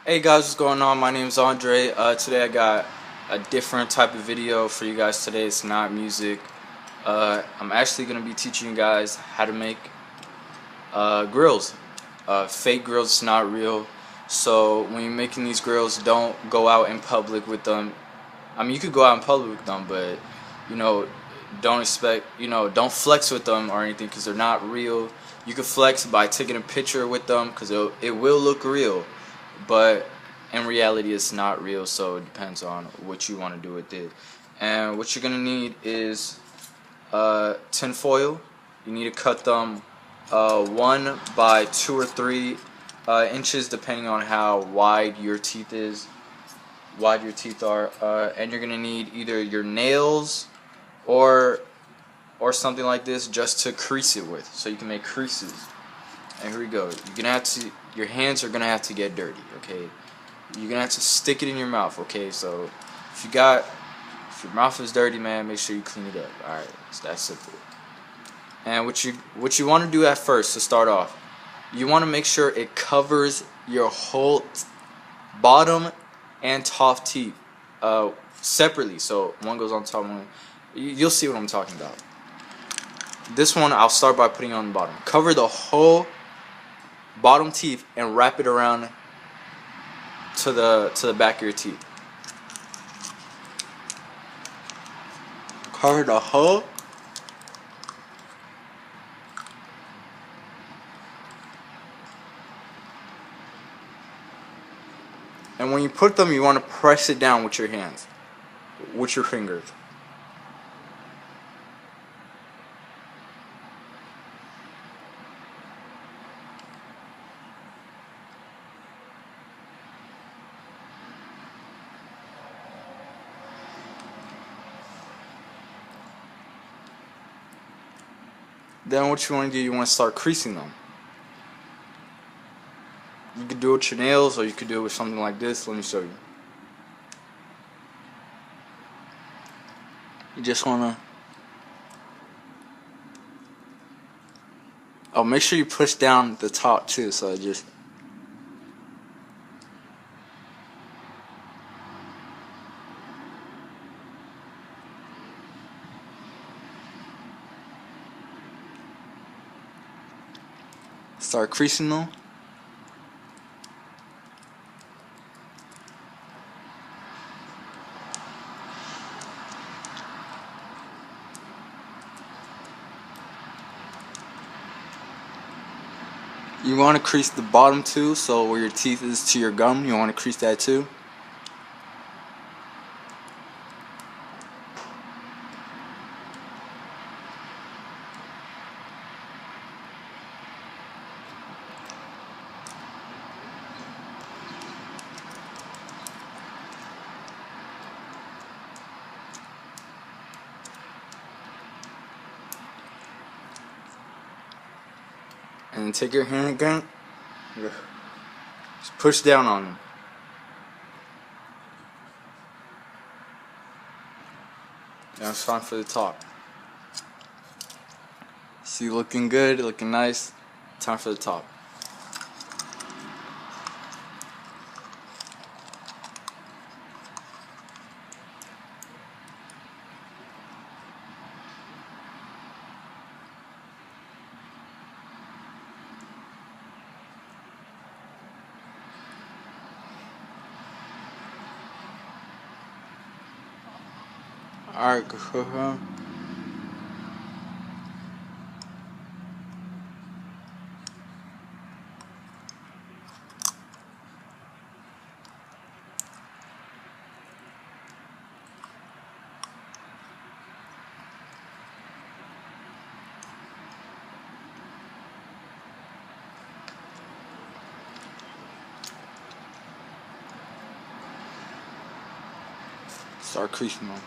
Hey guys, what's going on? My name is Andre. Today I got a different type of video for you guys today. It's not music. I'm actually going to be teaching you guys how to make grills. Fake grills, it's not real. So when you're making these grills, don't go out in public with them. I mean, you could go out in public with them, but you know, don't flex with them or anything because they're not real. You can flex by taking a picture with them because it will look real, but in reality it's not real, so it depends on what you want to do with it. And what you're gonna need is tin foil. You need to cut them 1 by 2 or 3 inches depending on how wide your teeth are, and you're gonna need either your nails or something like this just to crease it with, so you can make creases. And here we go. Your hands are gonna have to get dirty. Okay, you're gonna have to stick it in your mouth. Okay, so if your mouth is dirty, man, make sure you clean it up. All right, it's that simple. And what you want to do at first to start off, you want to make sure it covers your whole bottom and top teeth separately. So one goes on top, one. You'll see what I'm talking about. This one I'll start by putting on the bottom. Cover the whole bottom teeth and wrap it around to the back of your teeth. Cover the whole. And when you put them, you want to press it down with your hands, with your fingers. Then what you want to do, you want to start creasing them. You could do it with your nails, or you could do it with something like this. Let me show you. You just want to... Oh, make sure you push down the top too, so it just... Start creasing them. You want to crease the bottom too, so where your teeth is to your gum, you want to crease that too. And then take your hand again, just push down on them. Now it's time for the top. See, looking good, looking nice. Time for the top. Alright, go. Start creasing them.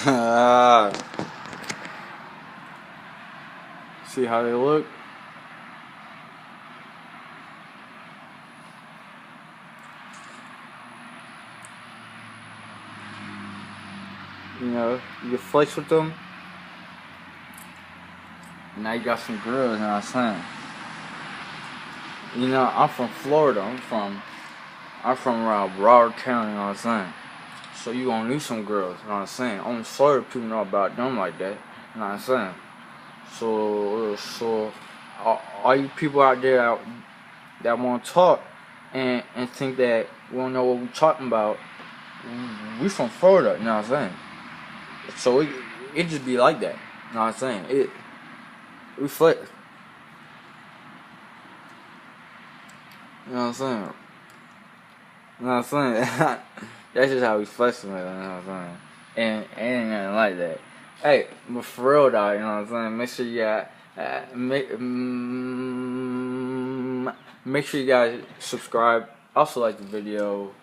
See how they look? You know, you can flex with them. Now you got some grills, you know what I'm saying? You know, I'm from Florida. I'm from around Broward County, you know what I'm saying? So you gonna need some grills, you know what I'm saying? Only Florida people know about them like that, you know what I'm saying? So all you people out there that want to talk and think that we don't know what we talking about, we from Florida, you know what I'm saying? So it just be like that, you know what I'm saying? We flex, you know what I'm saying? You know what I'm saying? That's just how we flexing with it, you know what I'm saying? And ain't nothing like that. Hey, but for real though, you know what I'm saying? Make sure you got make sure you guys subscribe. Also like the video.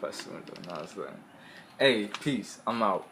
Flexing with it, you know what I'm saying? Hey, peace. I'm out.